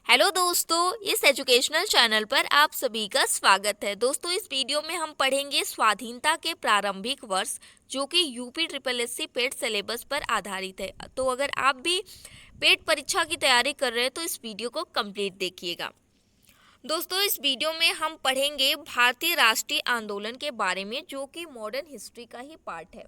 Hello दोस्तों, इस educational channel पर आप सभी का स्वागत है। दोस्तों, इस वीडियो में हम पढ़ेंगे स्वाधीनता के प्रारंभिक वर्ष, जो कि यूपी ट्रिपल एससी पेट सिलेबस पर आधारित है। तो अगर आप भी पेट परीक्षा की तैयारी कर रहे हैं तो इस वीडियो को कंप्लीट देखिएगा। दोस्तों, इस वीडियो में हम पढ़ेंगे भारतीय राष्ट्रीय आंदोलन के बारे में, जो कि मॉडर्न हिस्ट्री का ही पार्ट है।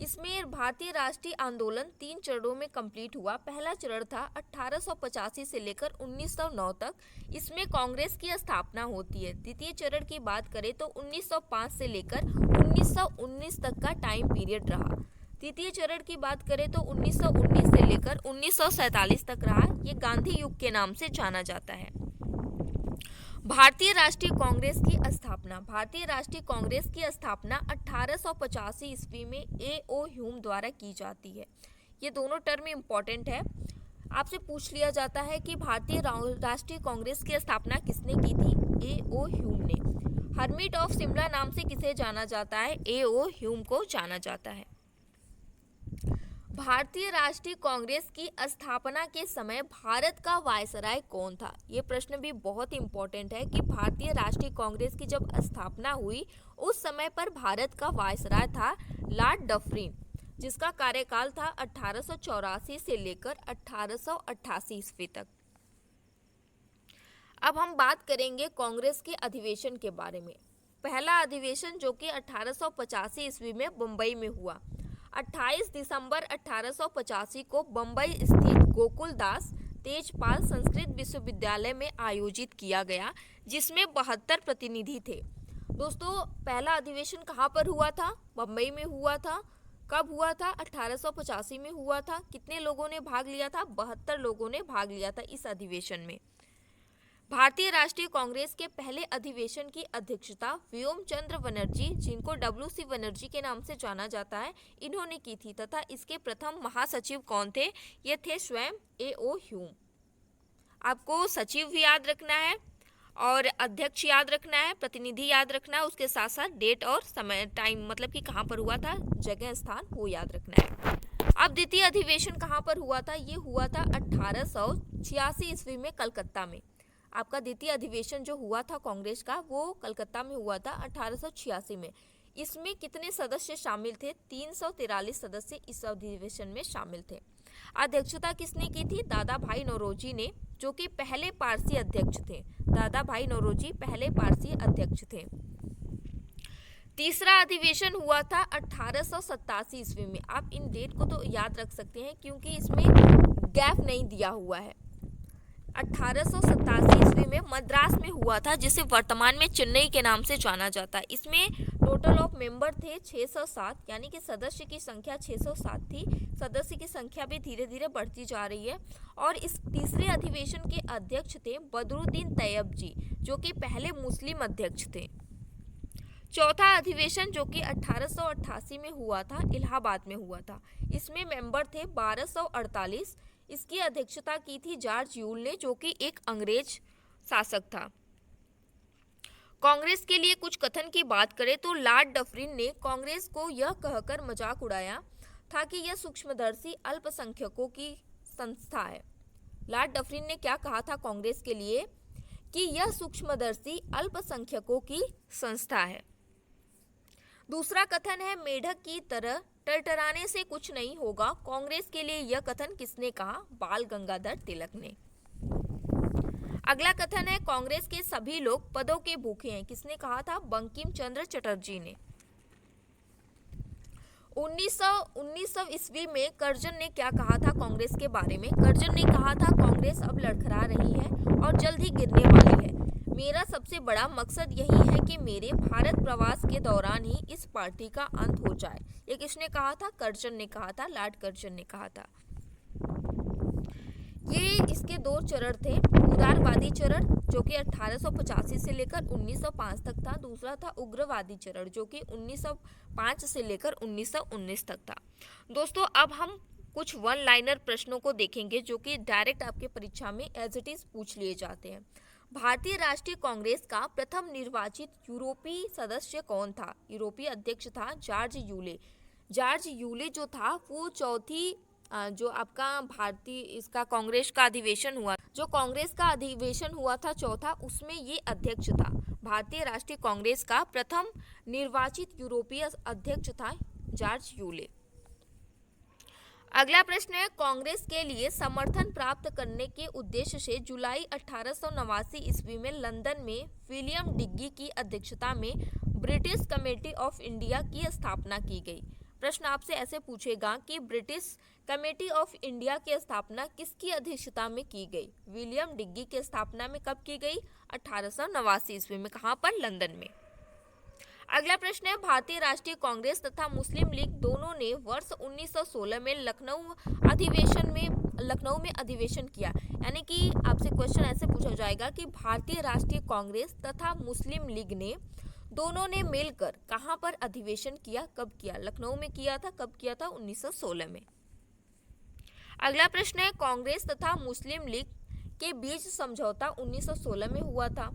इसमें भारतीय राष्ट्रीय आंदोलन 3 चरणों में कंप्लीट हुआ। पहला चरण था 1885 से लेकर 1909 तक। इसमें कांग्रेस की स्थापना होती है। द्वितीय चरण की बात करें तो 1905 से लेकर 1919 तक का टाइम पीरियड रहा। तृतीय चरण की बात करें तो 1919 से लेकर 1947 तक रहा। ये गांधी युग के नाम से जाना जाता है। भारतीय राष्ट्रीय कांग्रेस की स्थापना। भारतीय राष्ट्रीय कांग्रेस की स्थापना 1885 ईस्वी में ए.ओ. ह्यूम द्वारा की जाती है। ये दोनों टर्म इंपॉर्टेंट है। आपसे पूछ लिया जाता है कि भारतीय राष्ट्रीय कांग्रेस की स्थापना किसने की थी? ए.ओ. ह्यूम ने। हर्मिट ऑफ शिमला नाम से किसे जाना जाता है? ए.ओ. ह्यूम को जाना जाता है। भारतीय राष्ट्रीय कांग्रेस की स्थापना के समय भारत का वायसराय कौन था? ये प्रश्न भी बहुत इंपॉर्टेंट है कि भारतीय राष्ट्रीय कांग्रेस की जब स्थापना हुई उस समय पर भारत का वायसराय था लॉर्ड डफरिन, जिसका कार्यकाल था 1884 से लेकर 1888 ईस्वी तक। अब हम बात करेंगे कांग्रेस के अधिवेशन के बारे में। पहला अधिवेशन जो कि 1885 ईस्वी में बम्बई में हुआ। 28 दिसंबर 1885 को बम्बई स्थित गोकुलदास तेजपाल संस्कृत विश्वविद्यालय में आयोजित किया गया, जिसमें 72 प्रतिनिधि थे। दोस्तों, पहला अधिवेशन कहाँ पर हुआ था? बम्बई में हुआ था। कब हुआ था? 1885 में हुआ था। कितने लोगों ने भाग लिया था? 72 लोगों ने भाग लिया था इस अधिवेशन में। भारतीय राष्ट्रीय कांग्रेस के पहले अधिवेशन की अध्यक्षता व्योम चंद्र बनर्जी, जिनको डब्ल्यू.सी. बनर्जी के नाम से जाना जाता है, इन्होंने की थी तथा इसके प्रथम महासचिव कौन थे? ये थे स्वयं ए.ओ. ह्यूम। आपको सचिव भी याद रखना है और अध्यक्ष याद रखना है, प्रतिनिधि याद रखना है, उसके साथ साथ डेट और समय, टाइम, मतलब कि कहाँ पर हुआ था, जगह, स्थान, वो याद रखना है। अब द्वितीय अधिवेशन कहाँ पर हुआ था? ये हुआ था 1886 ईस्वी में कलकत्ता में। आपका द्वितीय अधिवेशन जो हुआ था कांग्रेस का, वो कलकत्ता में हुआ था 1886 में। इसमें कितने सदस्य शामिल थे? 343 सदस्य इस अधिवेशन में शामिल थे। अध्यक्षता किसने की थी? दादा भाई नौरोजी ने, जो कि पहले पारसी अध्यक्ष थे। दादा भाई नौरोजी पहले पारसी अध्यक्ष थे। तीसरा अधिवेशन हुआ था 1887 ईस्वी में। आप इन डेट को तो याद रख सकते हैं क्योंकि इसमें गैप नहीं दिया हुआ है। 1887 ईस्वी में मद्रास में हुआ था, जिसे वर्तमान में चेन्नई के नाम से जाना जाता है। इसमें टोटल ऑफ मेंबर थे 607, यानी कि सदस्य की संख्या 607 थी। सदस्य की संख्या भी धीरे धीरे बढ़ती जा रही है। और इस तीसरे अधिवेशन के अध्यक्ष थे बदरुद्दीन तैयब जी, जो कि पहले मुस्लिम अध्यक्ष थे। चौथा अधिवेशन जो कि 1888 में हुआ था, इलाहाबाद में हुआ था। इसमें मेंबर थे 1248। इसकी अध्यक्षता की थी जॉर्ज यूल ने, जो कि एक अंग्रेज शासक था। कांग्रेस के लिए कुछ कथन की बात करें तो लॉर्ड डफरिन ने कांग्रेस को यह कहकर मजाक उड़ाया था कि यह सूक्ष्मदर्शी अल्पसंख्यकों की संस्था है। लॉर्ड डफरिन ने क्या कहा था कांग्रेस के लिए? कि यह सूक्ष्मदर्शी अल्पसंख्यकों की संस्था है। दूसरा कथन है, मेढक की तरह टरटराने से कुछ नहीं होगा। कांग्रेस के लिए यह कथन किसने कहा? बाल गंगाधर तिलक ने। अगला कथन है, कांग्रेस के सभी लोग पदों के भूखे हैं। किसने कहा था? बंकिम चंद्र चटर्जी ने। 1900 ईस्वी में कर्जन ने क्या कहा था कांग्रेस के बारे में? कर्जन ने कहा था, कांग्रेस अब लड़खड़ा रही है और जल्द ही गिरने वाली है। मेरा सबसे बड़ा मकसद यही है कि मेरे भारत प्रवास के दौरान ही इस पार्टी का अंत हो जाए। ये किसने कहा था? कर्जन ने कहा था, लॉर्ड कर्जन ने कहा था। ये इसके 2 चरण थे। उदारवादी चरण जो कि 1885 से लेकर 1905 तक था। दूसरा था उग्रवादी चरण जो कि 1905 से लेकर 1919 तक था। दोस्तों, अब हम कुछ वन लाइनर प्रश्नों को देखेंगे जो कि डायरेक्ट आपके परीक्षा में एज इट इज पूछ लिए जाते हैं। भारतीय राष्ट्रीय कांग्रेस का प्रथम निर्वाचित यूरोपीय सदस्य कौन था? यूरोपीय अध्यक्ष था जॉर्ज यूले। जॉर्ज यूले जो था वो चौथी जो आपका भारतीय इसका कांग्रेस का अधिवेशन हुआ, जो कांग्रेस का अधिवेशन हुआ था चौथा, उसमें ये अध्यक्ष था। भारतीय राष्ट्रीय कांग्रेस का प्रथम निर्वाचित यूरोपीय अध्यक्ष था जॉर्ज यूले। अगला प्रश्न है, कांग्रेस के लिए समर्थन प्राप्त करने के उद्देश्य से जुलाई 1889 ईस्वी में लंदन में विलियम डिग्गी की अध्यक्षता में ब्रिटिश कमेटी ऑफ इंडिया की स्थापना की गई। प्रश्न आपसे ऐसे पूछेगा कि ब्रिटिश कमेटी ऑफ इंडिया की स्थापना किसकी अध्यक्षता में की गई? विलियम डिग्गी की स्थापना में कब की गई? 1889 ईस्वी में। कहाँ पर? लंदन में। अगला प्रश्न है, भारतीय राष्ट्रीय कांग्रेस तथा मुस्लिम लीग दोनों ने वर्ष 1916 में लखनऊ में अधिवेशन किया। यानी कि आपसे क्वेश्चन ऐसे पूछा जाएगा कि भारतीय राष्ट्रीय कांग्रेस तथा मुस्लिम लीग ने दोनों ने मिलकर कहां पर अधिवेशन किया, कब किया? लखनऊ में किया था। कब किया था? 1916 में। अगला प्रश्न है, कांग्रेस तथा मुस्लिम लीग के बीच समझौता 1916 में हुआ था,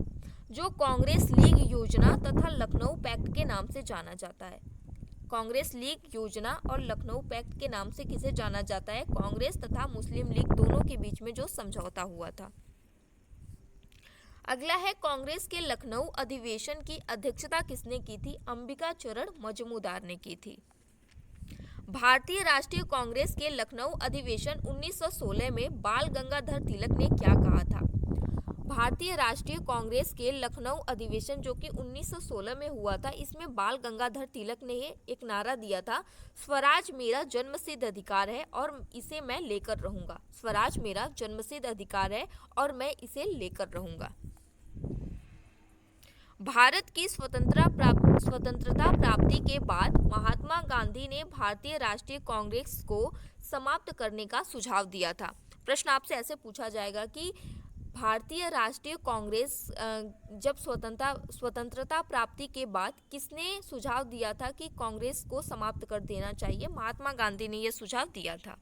जो कांग्रेस लीग योजना तथा लखनऊ पैक्ट के नाम से जाना जाता है। कांग्रेस लीग योजना और लखनऊ पैक्ट के नाम से किसे जाना जाता है? कांग्रेस तथा मुस्लिम लीग दोनों के बीच में जो समझौता हुआ था। अगला है, कांग्रेस के लखनऊ अधिवेशन की अध्यक्षता किसने की थी? अंबिका चरण मजमूदार ने की थी। भारतीय राष्ट्रीय कांग्रेस के लखनऊ अधिवेशन 1916 में बाल गंगाधर तिलक ने क्या कहा था? भारतीय राष्ट्रीय कांग्रेस के लखनऊ अधिवेशन जो कि 1916 में हुआ था, इसमें बाल गंगाधर तिलक ने एक नारा दिया था, स्वराज मेरा जन्मसिद्ध अधिकार है और इसे मैं लेकर रहूंगा। स्वराज मेरा जन्मसिद्ध अधिकार है और मैं इसे लेकर रहूंगा। भारत की स्वतंत्रता प्राप्ति के बाद महात्मा गांधी ने भारतीय राष्ट्रीय कांग्रेस को समाप्त करने का सुझाव दिया था। प्रश्न आपसे ऐसे पूछा जाएगा कि भारतीय राष्ट्रीय कांग्रेस जब स्वतंत्रता प्राप्ति के बाद किसने सुझाव दिया था कि कांग्रेस को समाप्त कर देना चाहिए? महात्मा गांधी ने यह सुझाव दिया था।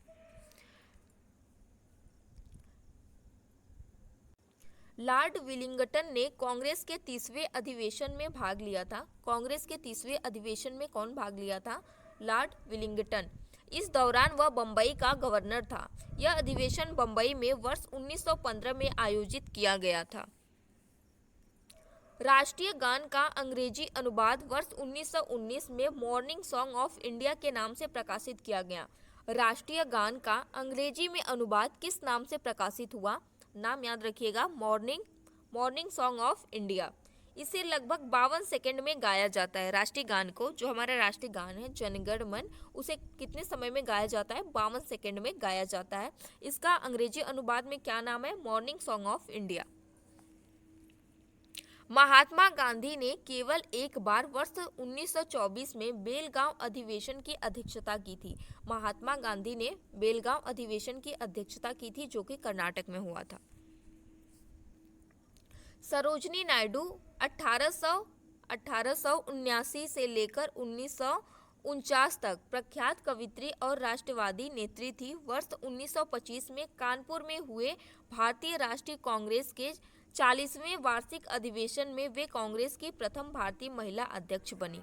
लॉर्ड विलिंगटन ने कांग्रेस के 30वें अधिवेशन में भाग लिया था। कांग्रेस के 30वें अधिवेशन में कौन भाग लिया था? Lord Willingdon. इस दौरान वह बम्बई का गवर्नर था। यह अधिवेशन बम्बई में वर्ष 1915 में आयोजित किया गया था। राष्ट्रीय गान का अंग्रेजी अनुवाद वर्ष 1919 में मॉर्निंग सॉन्ग ऑफ इंडिया के नाम से प्रकाशित किया गया। राष्ट्रीय गान का अंग्रेजी में अनुवाद किस नाम से प्रकाशित हुआ? नाम याद रखिएगा, मॉर्निंग सॉन्ग ऑफ इंडिया। इसे लगभग 52 सेकंड में गाया जाता है। राष्ट्रीय गान को, जो हमारा राष्ट्रीय गान है जनगण मन, उसे कितने समय में गाया जाता है? 52 सेकंड में गाया जाता है। इसका अंग्रेजी अनुवाद में क्या नाम है? Morning song of India. Mahatma Gandhi ने केवल एक बार वर्ष 1924 में बेलगांव अधिवेशन की अध्यक्षता की थी। महात्मा गांधी ने बेलगांव अधिवेशन की अध्यक्षता की थी, जो कि कर्नाटक में हुआ था। सरोजिनी नायडू 1879 से लेकर 1949 तक प्रख्यात कवित्री और राष्ट्रवादी नेत्री थी। वर्ष 1925 में कानपुर में हुए भारतीय राष्ट्रीय कांग्रेस के 40वें वार्षिक अधिवेशन में वे कांग्रेस की प्रथम भारतीय महिला अध्यक्ष बनी।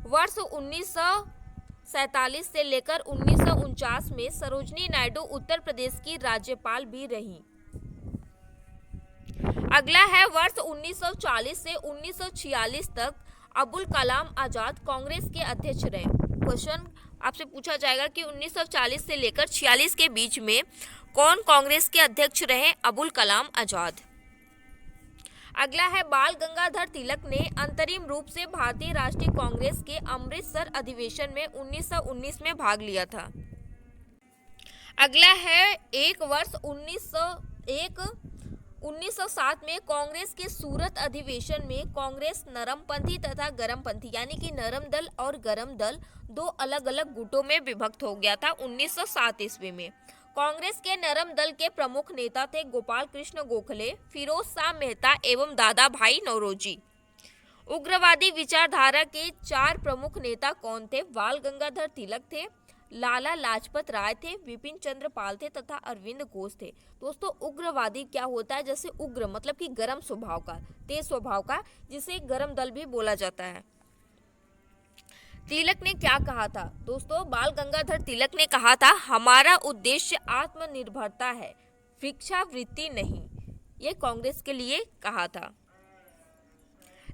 वर्ष 1947 से लेकर 1949 में सरोजिनी नायडू उत्तर प्रदेश की राज्यपाल भी रहीं। अगला है, वर्ष 1940 से 1946 तक अबुल कलाम आजाद कांग्रेस के अध्यक्ष रहे। क्वेश्चन आपसे पूछा जाएगा कि 1940 से लेकर 46 के बीच में कौन कांग्रेस के अध्यक्ष रहे? अबुल कलाम आजाद। अगला है, बाल गंगाधर तिलक ने अंतरिम रूप से भारतीय राष्ट्रीय कांग्रेस के अमृतसर अधिवेशन में 1919 में भाग लिया था। अगला है, 1907 में कांग्रेस के सूरत अधिवेशन में कांग्रेस नरमपंथी तथा गरमपंथी यानी कि नरम दल और गरम दल दो अलग अलग गुटों में विभक्त हो गया था 1907 ईस्वी में। कांग्रेस के नरम दल के प्रमुख नेता थे गोपाल कृष्ण गोखले, फिरोज शाह मेहता एवं दादा भाई नौरोजी। उग्रवादी विचारधारा के 4 प्रमुख नेता कौन थे? बाल गंगाधर तिलक थे, लाला लाजपत राय थे, विपिन चंद्र पाल थे तथा अरविंद घोष थे। दोस्तों, उग्रवादी क्या होता है? जैसे उग्र मतलब कि गर्म स्वभाव का, तेज स्वभाव का, जिसे गर्म दल भी बोला जाता है। तिलक ने क्या कहा था? दोस्तों, बाल गंगाधर तिलक ने कहा था, हमारा उद्देश्य आत्मनिर्भरता है, भिक्षावृत्ति नहीं। ये कांग्रेस के लिए कहा था।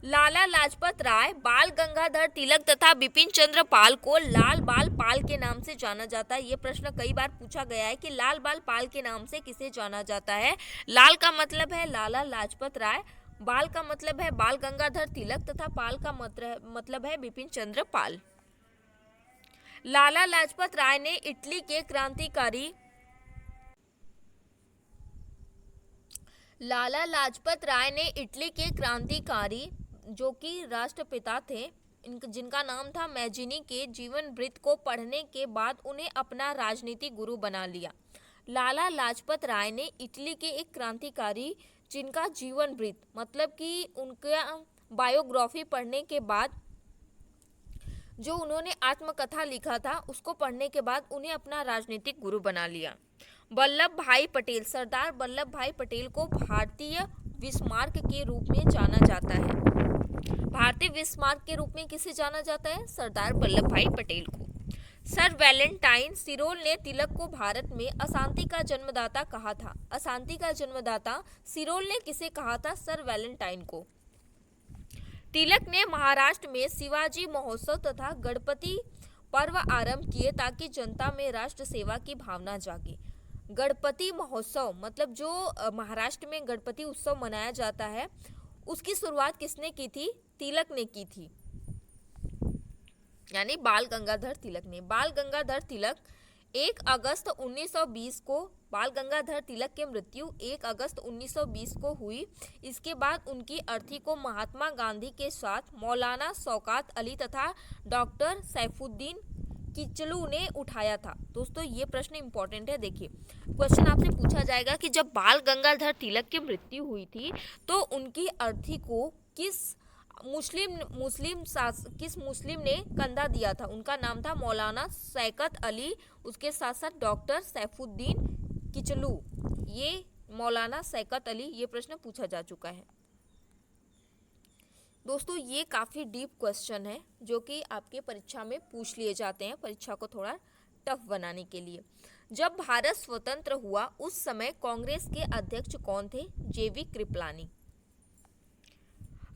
लाला लाजपत राय, बाल गंगाधर तिलक तथा बिपिन चंद्र पाल को लाल बाल पाल के नाम से जाना जाता है। ये प्रश्न कई बार पूछा गया है कि लाल बाल पाल के नाम से किसे जाना जाता है। लाल का मतलब है लाला लाजपत राय, बाल का मतलब है बाल गंगाधर तिलक तथा पाल का मतलब है बिपिन चंद्र पाल। लाला लाजपत राय ने इटली के क्रांतिकारी लाला लाजपत राय ने इटली के क्रांतिकारी जो कि राष्ट्रपिता थे, जिनका नाम था मैजिनी, के जीवन वृत्त को पढ़ने के बाद उन्हें अपना राजनीतिक गुरु बना लिया। लाला लाजपत राय ने इटली के एक क्रांतिकारी जिनका जीवन वृत्त मतलब कि उनका बायोग्राफी पढ़ने के बाद जो उन्होंने आत्मकथा लिखा था उसको पढ़ने के बाद उन्हें अपना राजनीतिक गुरु बना लिया। वल्लभ भाई पटेल, सरदार वल्लभ भाई पटेल को भारतीय बिस्मार्क के रूप में जाना जाता है। भारतीय बिस्मार्क के रूप में किसे जाना जाता है? सरदार वल्लभ भाई पटेल को। सर वैलेंटाइन सिरोल ने तिलक को भारत में अशांति का जन्मदाता कहा था। अशांति का जन्मदाता सिरोल ने किसे कहा था? सर वैलेंटाइन को। तिलक ने महाराष्ट्र में शिवाजी महोत्सव तथा गणपति पर्व आरंभ किए ताकि जनता में राष्ट्र सेवा की भावना जागे। गणपति महोत्सव मतलब जो महाराष्ट्र में गणपति उत्सव मनाया जाता है उसकी शुरुआत किसने की थी? तिलक ने की थी, यानी बाल गंगाधर तिलक ने। बाल गंगाधर तिलक 1 अगस्त 1920 को बाल गंगाधर तिलक की मृत्यु 1 अगस्त 1920 को हुई। इसके बाद उनकी अर्थी को महात्मा गांधी के साथ मौलाना शौकत अली तथा डॉक्टर सैफुद्दीन किचलू ने उठाया था। दोस्तों, ये प्रश्न इंपॉर्टेंट है। देखिए, क्वेश्चन आपसे पूछा जाएगा कि जब बाल गंगाधर तिलक की मृत्यु हुई थी तो उनकी अर्थी को किस मुस्लिम ने कंधा दिया था? उनका नाम था मौलाना शौकत अली, उसके साथ साथ डॉक्टर सैफुद्दीन किचलू। ये मौलाना शौकत अली, ये प्रश्न पूछा जा चुका है। दोस्तों, ये काफ़ी डीप क्वेश्चन है जो कि आपके परीक्षा में पूछ लिए जाते हैं, परीक्षा को थोड़ा टफ बनाने के लिए। जब भारत स्वतंत्र हुआ उस समय कांग्रेस के अध्यक्ष कौन थे? जेवी कृपलानी।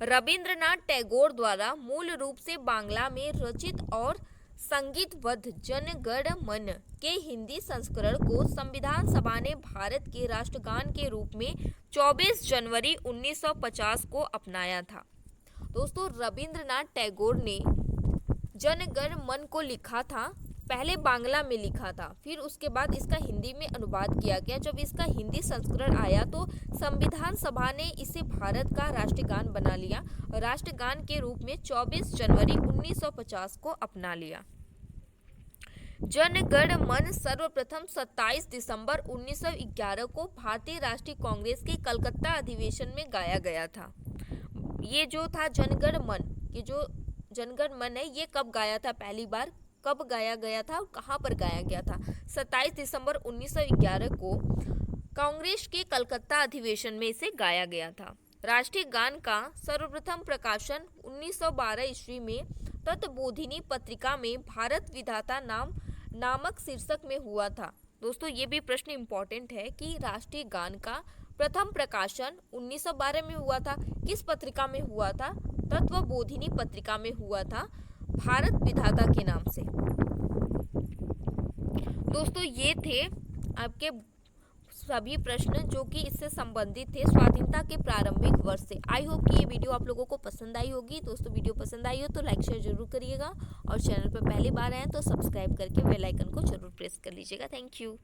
रविंद्रनाथ टैगोर द्वारा मूल रूप से बांग्ला में रचित और संगीतबद्ध जन गण मन के हिंदी संस्करण को संविधान सभा ने भारत के राष्ट्रगान के रूप में 24 जनवरी 1950 को अपनाया था। दोस्तों, रविंद्रनाथ टैगोर ने जन गण मन को लिखा था, पहले बांग्ला में लिखा था, फिर उसके बाद इसका हिंदी में अनुवाद किया गया। जब इसका हिंदी संस्करण आया तो संविधान सभा ने इसे भारत का राष्ट्रगान बना लिया और राष्ट्रगान के रूप में 24 जनवरी 1950 को अपना लिया। जन गण मन सर्वप्रथम 27 दिसंबर 1911 को भारतीय राष्ट्रीय कांग्रेस के कलकत्ता अधिवेशन में गाया गया था। ये जो था जनगण मन, ये जो जनगण मन है, ये कब गाया था? पहली बार कब गाया गया था और कहाँ पर गाया गया था? 27 दिसंबर 1911 को कांग्रेस के कलकत्ता अधिवेशन में इसे गाया गया था। राष्ट्रीय गान का सर्वप्रथम प्रकाशन 1912 ईस्वी में तत्बोधिनी पत्रिका में भारत विधाता नामक शीर्षक में हुआ था। दोस्तों, ये भी प्रश्न इंपॉर्टेंट है कि राष्ट्रीय गान का प्रथम प्रकाशन 1912 में हुआ था। किस पत्रिका में हुआ था? तत्वबोधिनी पत्रिका में हुआ था, भारत विधाता के नाम से। दोस्तों, ये थे आपके सभी प्रश्न जो कि इससे संबंधित थे स्वाधीनता के प्रारंभिक वर्ष से। आई होप कि ये वीडियो आप लोगों को पसंद आई होगी। दोस्तों, वीडियो पसंद आई हो तो लाइक शेयर जरूर करिएगा और चैनल पर पहली बार आए तो सब्सक्राइब करके बेल आइकन को जरूर प्रेस कर लीजिएगा। Thank you.